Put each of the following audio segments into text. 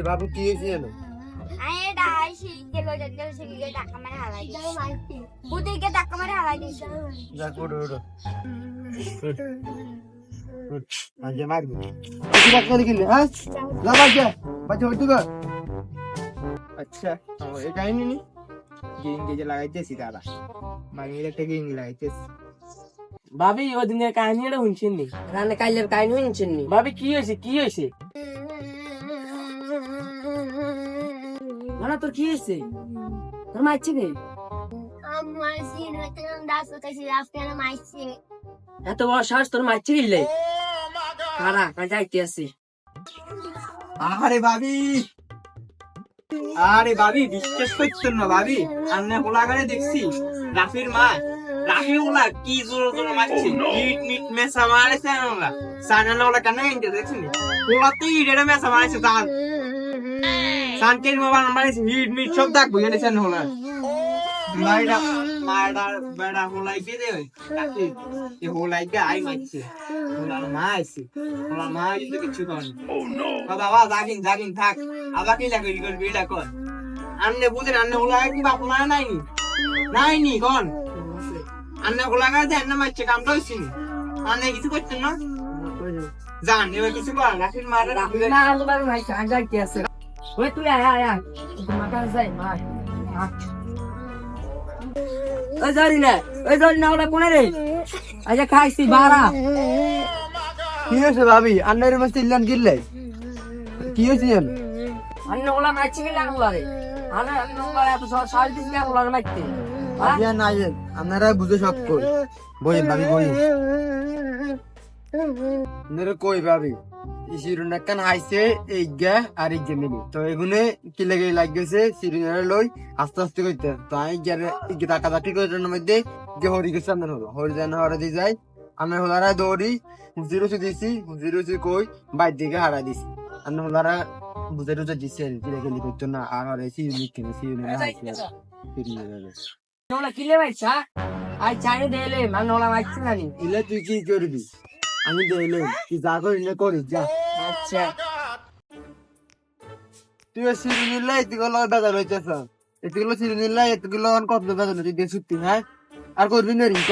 বাবু কি হয়েছে জানো? আরে ডাই শিখে লো যাচ্ছে শিখে টাকা মারে হালাই দিছে বুদিকে টাকা মারে হালাই দিছে যা ওড়ো আজ মারবো কি বাত করে গেলে হ্যাঁ যা বাচ্চা হইতো গা আচ্ছা এই কাহিনী নি গেঞ্জি যে লাগাইতেছি দাদা মাগির একটা গেঞ্জি লাগাইতেছি ভাবি ওদিনের কাহিনীটা শুনছেন নি? রান্না কাইলের কাহিনী শুনছেন নি? ভাবি কি হয়েছে মানে তোর কি হয়েছে? তোর মারছে কে? আমার সিন হতে দাস হতেছি আজকে না মাইছে এত বড় সাহস তোর মারছে গেলে? কারা যাইতে আসি। আরে ভাবি বিশ্বাস করছেন না ভাবি আন্নে হোলাগারে দেখছি রাফির মা রাফি ওলা কি জোর জোর মারছে মিট মেসা মারছে ওলা সানালা ওলা কেন এন্টে দেখছেন ওলা তো ইডেটা মেসা মারছে সানকের মোবাইল মারছে মিট সব দাগ বুঝে নিছেন হোলা মাইডা বেড়া হোলাই কে দে রাফি এ হোলাই কে আই মারছে হোলার মা আইছে হোলার মা কিন্তু কিছু করে না বাবা জাগিন থাক আবার কি লাগে রিকল বিড়া কর আন্নে বুঝেন আন্নে হোলাই কি বাপ মা নাইনি কোন আন্নে হোলাগা যে আন্নে মারছে কামটা হইছে নি আন্নে কিছু করছেন না জান এবার কিছু কর রাফির মারে না আলবার ভাই যাইতে আসি। ওই তুই আয় তোমার কাছে যাই মার। ওই জানি না ওটা কোনে রে? আচ্ছা খাইছি বাড়া। কি হয়েছে ভাবি আন্নের মাছ ইল্লান গিললে কি হয়েছে জান অন্য ওলা মারছে গেলে আনলা রে আমি ওলা এত সাহস দিছি না ওলা মারতে। না আপনারা বুঝে সব কই বইন ভাবি বইন নেরে কই ভাবি ইসিরুন কান আইছে এই গা আর এই যে মিলি তো এগুনে কি লাগে লাগেছে সিরিনারে লই আস্তে কইতে তো আই গেরে কি টাকা দাটি কইরার মধ্যে যে হরি গেছে আমন হলো হরি জানা হরে দি যাই আমরা হলারা দৌড়ি জিরো দিছি কই বাইর দিকে হারা দিছি আমরা হলারা বুঝে রুজে দিছে কি লাগে লিখতো না আর হরে সিরিনি কিনে সিরিনারে আইছে সিরিনারে ওলা কিলে ভাইছা আই চাইরে দেলে মান ওলা মারছে না নি। ইলে তুই কি করবি আমি দেইলে কি যা করি না করিস যা আচ্ছা তুই সিরিনিল্লা এতগুলো বেজার হইতেছ এতগুলো সিরিনিল্লা এতগুলো কত বেজার তুই দিয়ে ছুটি হ্যাঁ আর করবি না রিঙ্ক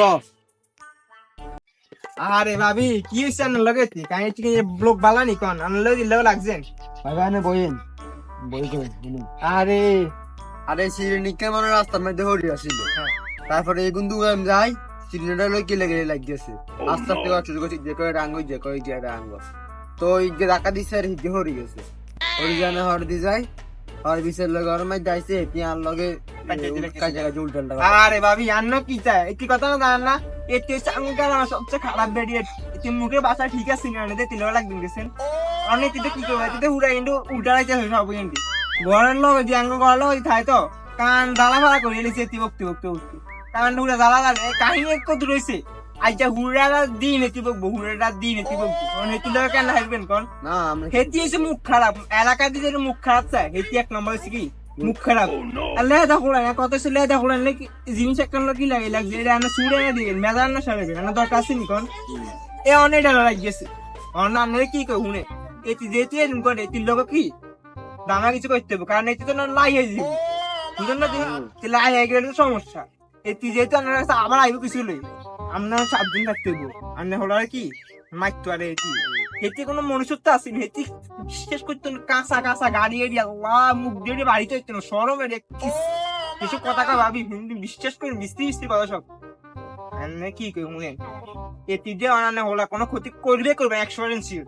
আরে ভাবি কি হইছে না লাগাইতি কাই কি ব্লক বালানি কোন আনলো দিলে লাগছেন ভাই না বইন বই কই আরে সিরিনিকে মনে রাস্তার মধ্যে হরি আসিল তারপরে এই গুন্দু আমি যাই সিরিনিটা লই কি লাগে লাগিয়েছে আস্তে আস্তে যে কই রাঙ্গ তো এই যে রাকা দিছে আর হিজে হরি গেছে হরি জানা হর দি যায় আর বিশের লগে গরমে যাইছে পিয়ার লগে কাজা উল্টালটা আরে ভাবি আন্ন কি চাই একটি কথা না জানেন না এতে চাঙ্গার সবচেয়ে খারাপ বেরিয়ে এতে মুখে বাসা ঠিক আছে না দে তিল লাগদিন গেছেন অনেক তিতে কি করবে তিতে উড়া কিন্তু উল্টাইতে হয় সব কিন্তু ঘরের লগে যে আঙ্গ ঘর লগে থাই তো কান জ্বালা ভাড়া করে এলিছে তি বকতে কান উড়া জ্বালা লাগে কাহিনী কত রইছে আইজা হুড়াটা দিন এতি বকবো হেতি লগে কেন হাসবেন কোন না হেতি হইছে মুখ খারাপ এলাকা দিয়ে মুখ খারাপ চাই হেতি এক নম্বর হইছে কি মুখ খারাপ লেদা খোড়াই কত সে লেদা খোড়াই জিনিস একটা কি লাগে লাগছে এটা আমরা সুরে না দিবেন মেজার না সারাবেন না দরকার আছে নি কোন এ অনেক ডালা লাগিয়েছে অন্য কি কই হুনে এটি যেতে এরকম করে এটির লোক কি দানা কিছু করতে হবে কারণ এটি তো না লাই হয়ে যাবে বুঝলেন না লাই হয়ে গেলে তো সমস্যা এটি যেহেতু আপনার কাছে আবার আইব কিছু লই আপনার 7 দিন থাকতে হইব আপনি হলো আর কি মাইতো আরে এটি এটি কোনো মনুষ্যত্ব আসেনি এটি বিশেষ করতে কাঁচা গাড়ি এড়ি আল্লাহ মুখ দিয়ে বাড়িতে হইতো না সরমের কিছু কথা ভাবি হিন্দি বিশ্বাস করি মিস্ত্রি কথা সব কি কই শুনেন এটি যে অনান্য হলা কোনো ক্ষতি করবে 100% শিওর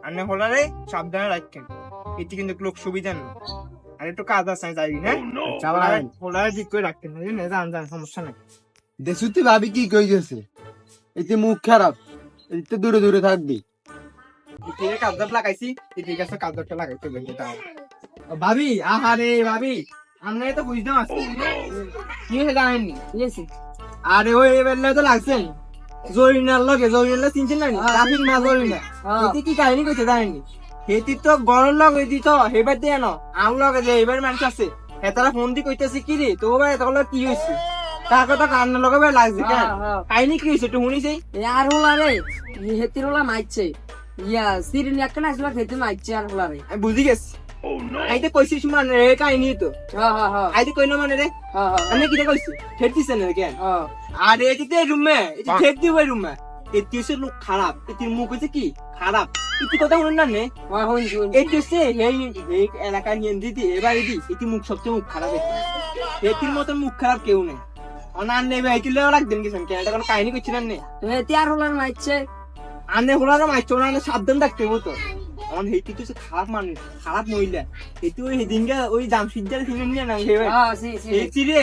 আপনি হলারে সাবধানে রাখেন এটি কিন্তু লোক সুবিধা না আর একটু কাজ আছে যাই হ্যাঁ হলারে ঠিক করে রাখতেন জান সমস্যা নাই দেখুতি ভাবি কি কই গেছে এতে মুখ খারাপ এতে দূরে থাকবি এতে কাজদার লাগাইছি এতে গাছে কাজদারটা লাগাইতে হবে ভাবি আহারে ভাবি আমরা তো বুঝতে পারছি কি হয়ে জানেননি বুঝেছি। আরে ওই এবেলা তো লাগছেন জরিনার লগে জরিনা চিনছেন না ট্রাফিক না জরিনা এতে কি কাহিনী কইতে জানেননি হেতি তো গরম লগে দি তো হেবার দিয়ে না আম লগে যে এবার মানুষ আছে হেতারা ফোন দি কইতেছে কি রে তো ভাই তখন কি হইছে তার কথা কান্না লগে ভাই লাগছে কেন কাহিনী কি হইছে একটু শুনিছি আর হোলা রে হেতির হোলা মারছে ইয়া সিরিনি একটা আসলে খেতে মারছে আর হোলা রে আমি বুঝি গেছি আইতে কইছিস মানে রে কাহিনী তো হ্যাঁ হ্যাঁ হ্যাঁ আইতে কইলো মানে রে হ্যাঁ হ্যাঁ আমি কিটা কইছি ঠেট দিছে না কেন হ্যাঁ আরে এটিতে রুমে এটি ঠেট দিব রুমে এটি হচ্ছে লোক খারাপ এটির মুখ হচ্ছে কি খারাপ এটি কথা শুনুন না নে হ্যাঁ শুনছি শুনছি। এটি হচ্ছে এই এলাকার হিন্দি দি এবার এটি মুখ সবচেয়ে মুখ খারাপ এটির মতন মুখ খারাপ কেউ নেই অনার নেবে এটি লেও রাখবেন কিছু কেন এটা কোনো কাহিনী করছিলেন নে তুমি তিয়ার হলার মাইছে আনে হলার মাইছো না সাবধান থাকতে হতো অন হেটি তো খারাপ মানুষ খারাপ মহিলা এটি ওই দিনকে ওই জামশিদার ফিল্ম নিয়ে না ভেবে হ্যাঁ সি সি হেটি রে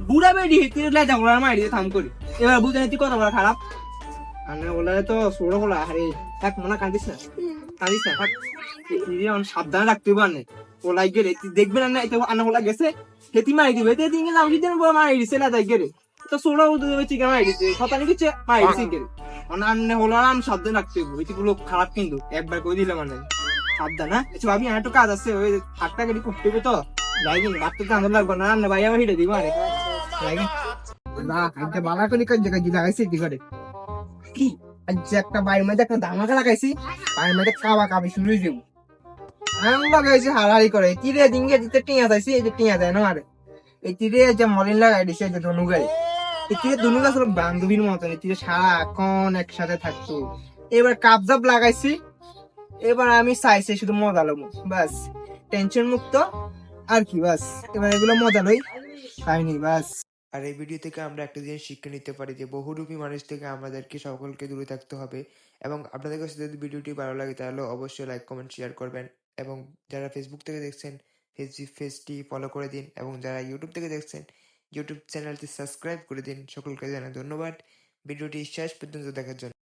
বুড়া বেড়ি হেটি লে জাগলার মারি দিয়ে থাম করি এবার বুঝে হেটি কত বড় খারাপ আনে হলা তো ছোড়ো হলা আরে থাক মনে কাঁদিস না থাক হেটি অন সাবধান রাখতে পারনে ওলাই গেলে দেখবেন না এটা আনে হলা গেছে হেটি মারি দিবে এতে দিনকে জামশিদার বড় মারি দিছে না তাই গেলে তো ছোড়ো উদে চিকেন মারি দিছে শতানি কিছু মারি দিছে গেলে অনান্নে হলো আমি সাবধান রাখতে হইব এটি গুলো খারাপ কিন্তু একবার করে দিলে মানে সাবধান হ্যাঁ আচ্ছা ভাবি আমার একটু কাজ আছে ওই হাটটা গাড়ি করতে হবে তো লাইন বাড়তে তো আনন্দ লাগবে না রান্না ভাই আমার হিটে দিব আরে লাইন না একটা বালা করে কাজ জায়গায় লাগাইছি এটি করে কি আজ একটা বাইরের মধ্যে একটা ধামাকা লাগাইছি বাইরের মধ্যে কাবা কাবি শুরু হয়ে যাবো আমি লাগাইছি হারাহারি করে কি রে দিনকে দিতে টিয়া যাইছি এই যে টিয়া যায় না আরে এই তীরে যে মলিন লাগাই দিছে যে ধনু গাড়ি এটিতে দুনু গাছ হলো বান্ধবীর মতন এটিতে সারাক্ষণ একসাথে থাকতো এবার কাবজাব লাগাইছি এবার আমি চাইছি শুধু মজা লব বাস টেনশন মুক্ত আর কি বাস এবার এগুলো মজা লই কাহিনী বাস। আর এই ভিডিও থেকে আমরা একটা জিনিস শিক্ষা নিতে পারি যে বহুরূপী মানুষ থেকে আমাদেরকে সকলকে দূরে থাকতে হবে। এবং আপনাদের কাছে যদি ভিডিওটি ভালো লাগে তাহলে অবশ্যই লাইক কমেন্ট শেয়ার করবেন। এবং যারা ফেসবুক থেকে দেখছেন পেজটি ফলো করে দিন। এবং যারা ইউটিউব থেকে দেখছেন ইউটিউব চ্যানেলটি সাবস্ক্রাইব করে দিন। সকলকে জানাই ধন্যবাদ ভিডিওটি শেষ পর্যন্ত দেখার জন্য।